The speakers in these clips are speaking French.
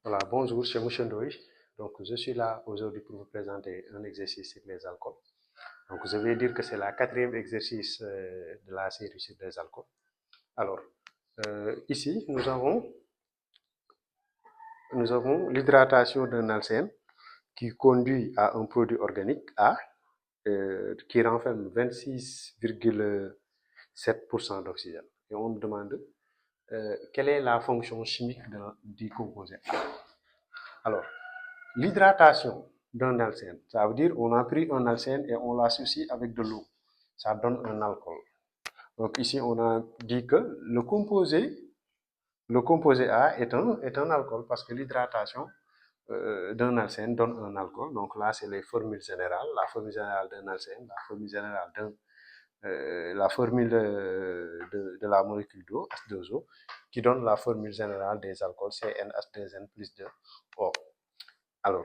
Voilà, bonjour, c'est M. Ndoye. Donc, je suis là aujourd'hui pour vous présenter un exercice sur les alcools. Donc, je vais dire que c'est la quatrième exercice de la série sur les alcools. Alors, ici, nous avons l'hydratation d'un alcène qui conduit à un produit organique A qui renferme 26,7% d'oxygène. Et on nous demande quelle est la fonction chimique du composé A. Alors, l'hydratation d'un alcène, ça veut dire on a pris un alcène et on l'associe avec de l'eau. Ça donne un alcool. Donc ici, on a dit que le composé A est un alcool parce que l'hydratation d'un alcène donne un alcool. Donc là, c'est les formules générales. La formule générale d'un alcène, la formule générale la formule de la molécule d'eau, H2O, qui donne la formule générale des alcools, CnH2n plus 2O. Alors,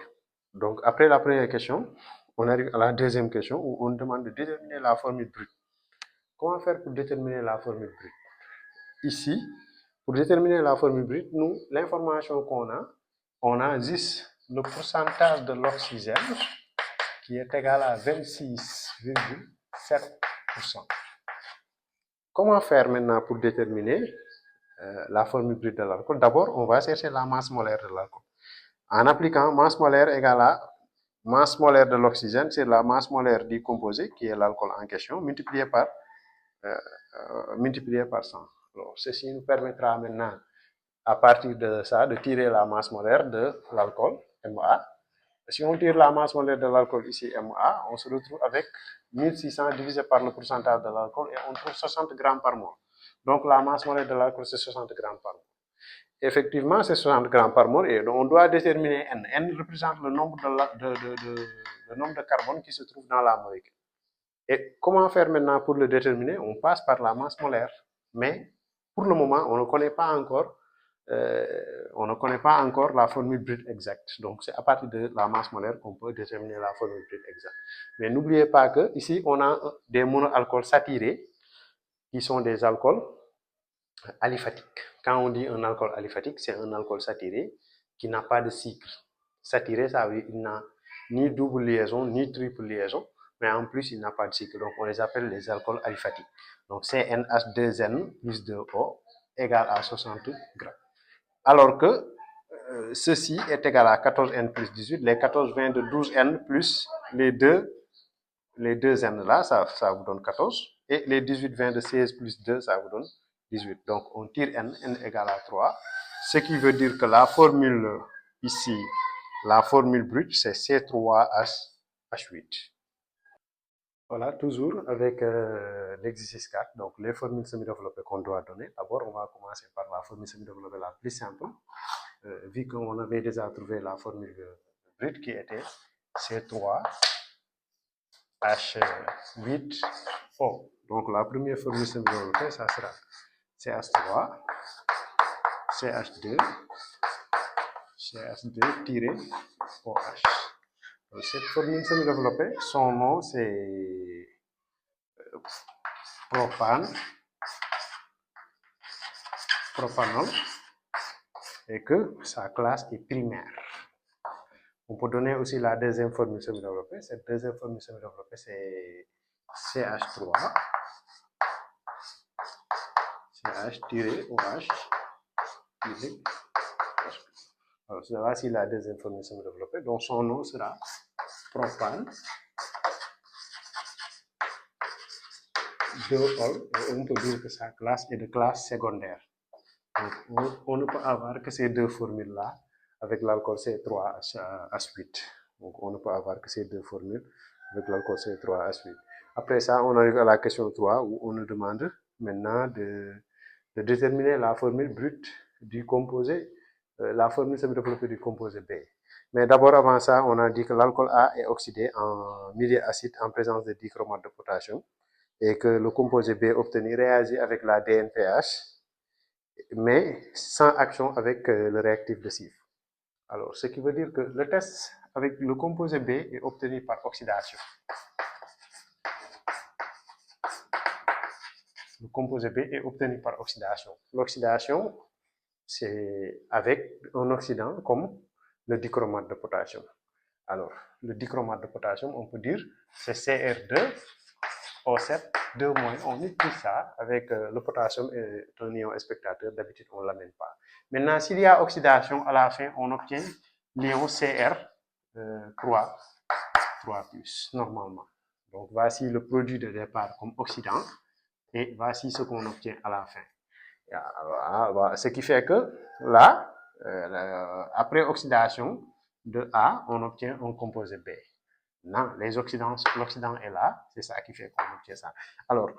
donc après la première question, on arrive à la deuxième question où on demande de déterminer la formule brute. Comment faire pour déterminer la formule brute? Ici, pour déterminer la formule brute, l'information qu'on a, on a juste le pourcentage de l'oxygène qui est égal à 26,7%. Comment faire maintenant pour déterminer la formule brute de l'alcool? D'abord, on va chercher la masse molaire de l'alcool. En appliquant masse molaire égale à masse molaire de l'oxygène, c'est la masse molaire du composé, qui est l'alcool en question, multiplié par 100. Alors, ceci nous permettra maintenant, à partir de ça, de tirer la masse molaire de l'alcool, MA. Si on tire la masse molaire de l'alcool ici, MA, on se retrouve avec 1600 divisé par le pourcentage de l'alcool et on trouve 60 grammes par mol. Donc la masse molaire de l'alcool, c'est 60 grammes par mol. Effectivement, c'est 60 grammes par mol et on doit déterminer N. N représente le nombre de carbone qui se trouve dans la molécule. Et comment faire maintenant pour le déterminer? On passe par la masse molaire. Mais pour le moment, on ne connaît pas encore la formule brute exacte. Donc, c'est à partir de la masse molaire qu'on peut déterminer la formule brute exacte. Mais n'oubliez pas que ici, on a des monoalcools saturés qui sont des alcools aliphatiques. Quand on dit un alcool aliphatique, c'est un alcool saturé qui n'a pas de cycle. Saturé, ça veut dire qu'il n'a ni double liaison, ni triple liaison, mais en plus, il n'a pas de cycle. Donc, on les appelle les alcools aliphatiques. Donc, CnH2n plus 2O égale à 60 grammes. Alors que ceci est égal à 14n plus 18. Les 14 vient de 12n plus les deux n là, ça vous donne 14. Et les 18 vient de 16 plus 2, ça vous donne 18. Donc, on tire n égale à 3. Ce qui veut dire que la formule ici, la formule brute, c'est C3H8. Voilà, toujours avec l'exercice 4, donc les formules semi-développées qu'on doit donner. D'abord, on va commencer par la formule semi-développée la plus simple, vu qu'on avait déjà trouvé la formule brute qui était C3H8O. Donc, la première formule semi-développée, ça sera CH3, CH2, CH2-OH. Donc, cette formule semi-développée, son nom c'est propanol, et que sa classe est primaire. On peut donner aussi la deuxième formule semi-développée. Cette deuxième formule semi-développée, c'est CH3, CH-OH. Alors, voici la deuxième formule semi-développée. Donc, son nom sera propane 2-ol. On peut dire que sa classe est de classe secondaire. Donc, on ne peut avoir que ces deux formules-là avec l'alcool C3H8. Donc, on ne peut avoir que ces deux formules avec l'alcool C3H8. Après ça, on arrive à la question 3 où on nous demande maintenant de déterminer la formule brute du composé, la formule semi-développée du composé B. Mais d'abord, avant ça, on a dit que l'alcool A est oxydé en milieu acide en présence de dichromate de potassium et que le composé B obtenu réagit avec la DNPH mais sans action avec le réactif de Sieff. Alors, ce qui veut dire que le test avec le composé B est obtenu par oxydation. Le composé B est obtenu par oxydation. L'oxydation, c'est avec un oxydant comme le dichromate de potassium. Alors, le dichromate de potassium, on peut dire, c'est Cr2O7, 2-. On utilise ça avec le potassium est un ion spectateur, d'habitude on ne l'amène pas. Maintenant, s'il y a oxydation, à la fin, on obtient l'ion Cr3, 3+, normalement. Donc, voici le produit de départ comme oxydant, et voici ce qu'on obtient à la fin. Alors, ce qui fait que là, après oxydation de A, on obtient un composé B. Non, l'oxydant est là, c'est ça qui fait qu'on obtient ça. Alors,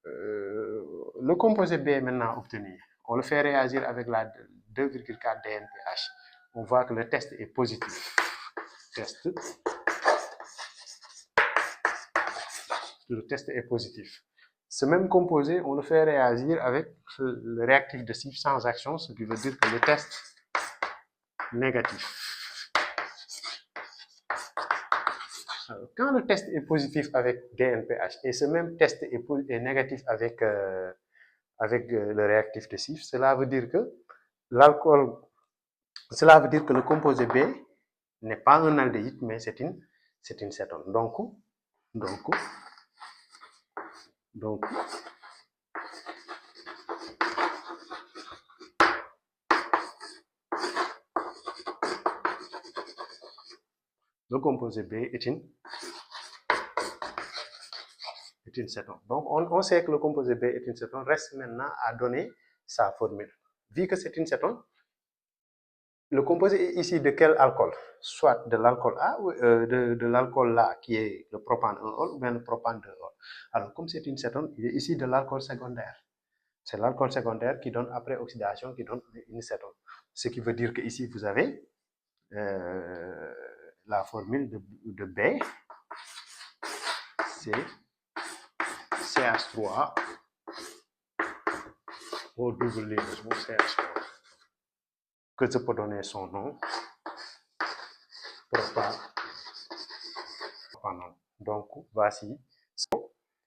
le composé B maintenant obtenu, on le fait réagir avec la 2,4 DNPH. On voit que le test est positif. Le test est positif. Ce même composé, on le fait réagir avec le réactif de Sieff sans action, ce qui veut dire que le test négatif. Alors, quand le test est positif avec DNPH et ce même test est négatif avec, le réactif de Sieff, cela veut dire que le composé B n'est pas un aldéhyde, mais c'est une cétone. Donc, le composé B est une cétone. Donc, on sait que le composé B est une cétone, reste maintenant à donner sa formule. Vu que c'est une cétone, le composé est ici de quel alcool? Soit de l'alcool A ou de l'alcool là, qui est le propane 1-ol ou bien le propane 2-ol. Alors, comme c'est une cétone, il est ici de l'alcool secondaire. C'est l'alcool secondaire qui donne, après oxydation, qui donne une cétone. Ce qui veut dire que ici, vous avez la formule de B, c'est CH3 au double liaison CH3, que je peux donner son nom, propanol. Donc, voici.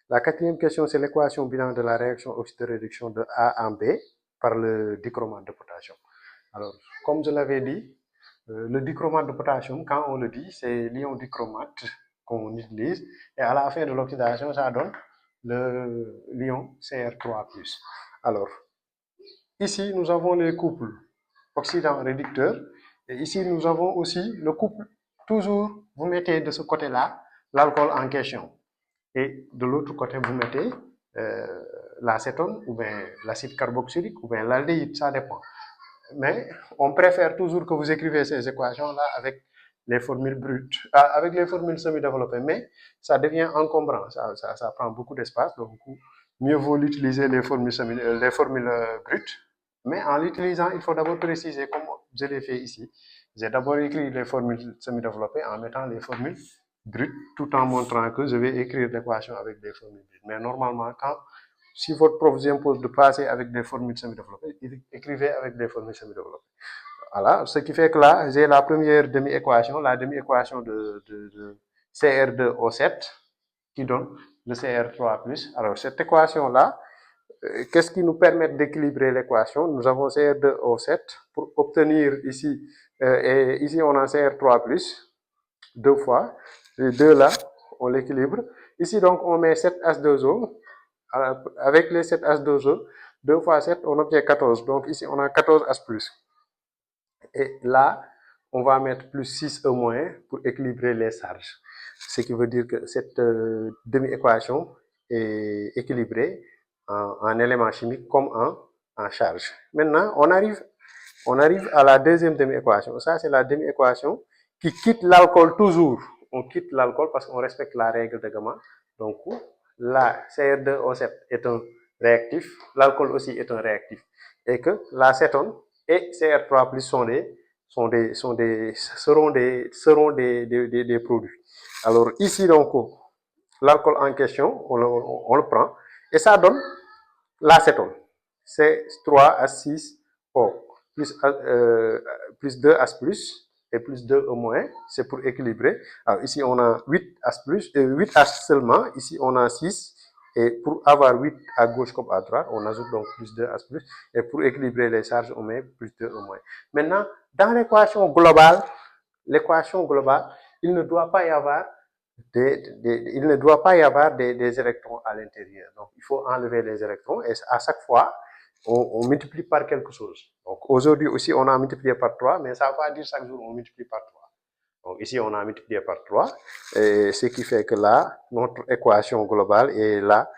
La quatrième question, c'est l'équation bilan de la réaction oxydoréduction de A en B par le dichromate de potassium. Alors, comme je l'avais dit, le dichromate de potassium, quand on le dit, c'est l'ion dichromate qu'on utilise, et à la fin de l'oxydation, ça donne l'ion Cr3+. Alors, ici, nous avons les couples oxydant-réducteur, et ici, nous avons aussi le couple, toujours, vous mettez de ce côté-là l'alcool en question, et de l'autre côté, vous mettez l'acétone, ou bien l'acide carboxylique, ou bien l'aldéhyde, ça dépend. Mais on préfère toujours que vous écrivez ces équations-là avec les formules brutes, avec les formules semi-développées, mais ça devient encombrant, ça prend beaucoup d'espace, donc mieux vaut l'utiliser les formules brutes, mais en l'utilisant, il faut d'abord préciser, comme je l'ai fait ici. J'ai d'abord écrit les formules semi-développées en mettant les formules brutes, tout en montrant que je vais écrire l'équation avec des formules brutes. Mais normalement, si votre prof vous impose de passer avec des formules semi-développées, écrivez avec des formules semi-développées. Voilà, ce qui fait que là, j'ai la première demi-équation, la demi-équation de Cr2O7, qui donne le Cr3+. Alors, cette équation-là, qu'est-ce qui nous permet d'équilibrer l'équation? Nous avons Cr2O7 pour obtenir ici, et ici on a Cr3+, 2 fois. Les deux là, on l'équilibre. Ici, donc, on met 7H2O. Avec les 7H2O, 2 fois 7, on obtient 14. Donc, ici, on a 14H+. Et là, on va mettre plus 6E- pour équilibrer les charges. Ce qui veut dire que cette demi-équation est équilibrée en éléments chimiques comme en charge. Maintenant, on arrive à la deuxième demi-équation. Ça, c'est la demi-équation qui quitte l'alcool toujours. On quitte l'alcool parce qu'on respecte la règle de Gamma. Donc, là, Cr2O7 est un réactif, l'alcool aussi est un réactif. Et que l'acétone et Cr3+ seront des produits. Alors, ici, donc, l'alcool en question, on le prend, et ça donne l'acétone, C3H6O, plus 2H+, et plus 2E-, c'est pour équilibrer. Alors, ici, on a 8H+, 8H seulement, ici, on a 6, Et pour avoir 8 à gauche comme à droite, on ajoute donc plus 2 H plus. Et pour équilibrer les charges, on met plus 2 au moins. Maintenant, dans l'équation globale, il ne doit pas y avoir des électrons à l'intérieur. Donc, il faut enlever les électrons et à chaque fois, on multiplie par quelque chose. Donc, aujourd'hui aussi, on a multiplié par 3, mais ça ne veut pas dire chaque jour on multiplie par 3. Donc, ici, on a multiplié par 3, et ce qui fait que là, notre équation globale est là.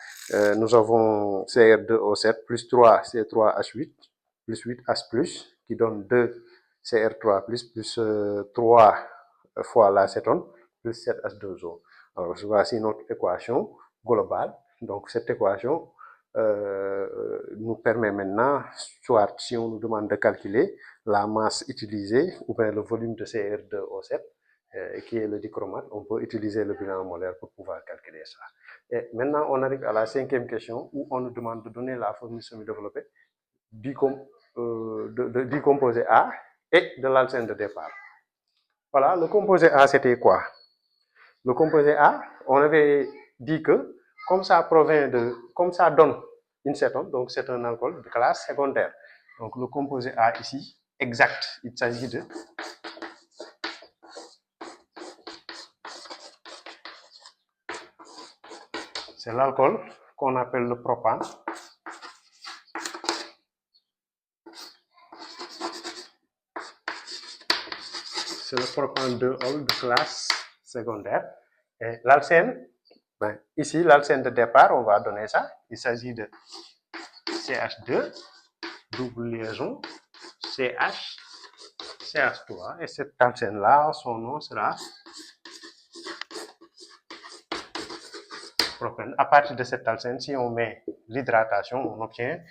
Nous avons CR2O7 plus 3 C3H8 plus 8H plus qui donne 2 CR3 plus 3 fois l'acétone plus 7H2O. Alors, voici notre équation globale. Donc, cette équation nous permet maintenant, soit si on nous demande de calculer la masse utilisée ou bien le volume de CR2O7, qui est le dichromate, on peut utiliser le bilan molaire pour pouvoir calculer ça. Et maintenant, on arrive à la 5e question où on nous demande de donner la formule semi-développée du composé A et de l'alcène de départ. Voilà, le composé A, c'était quoi? Le composé A, on avait dit que comme ça donne une cétone, donc c'est un alcool de classe secondaire. Donc le composé A ici, exact, il s'agit de c'est l'alcool qu'on appelle le propane. C'est le propane 2-ol de classe secondaire. Et l'alcène, ici, l'alcène de départ, on va donner ça. Il s'agit de CH2, double liaison, CH, CH3. Et cette alcène-là, son nom sera propane. À partir de cette alcène, si on met l'hydratation, on obtient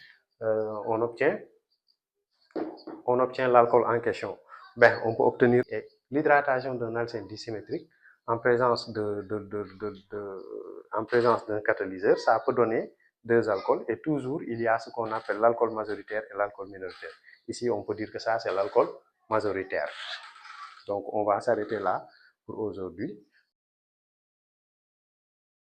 l'alcool en question. On peut obtenir l'hydratation d'un alcène disymétrique en présence d'un catalyseur. Ça peut donner 2 alcools et toujours il y a ce qu'on appelle l'alcool majoritaire et l'alcool minoritaire. Ici, on peut dire que ça, c'est l'alcool majoritaire. Donc, on va s'arrêter là pour aujourd'hui.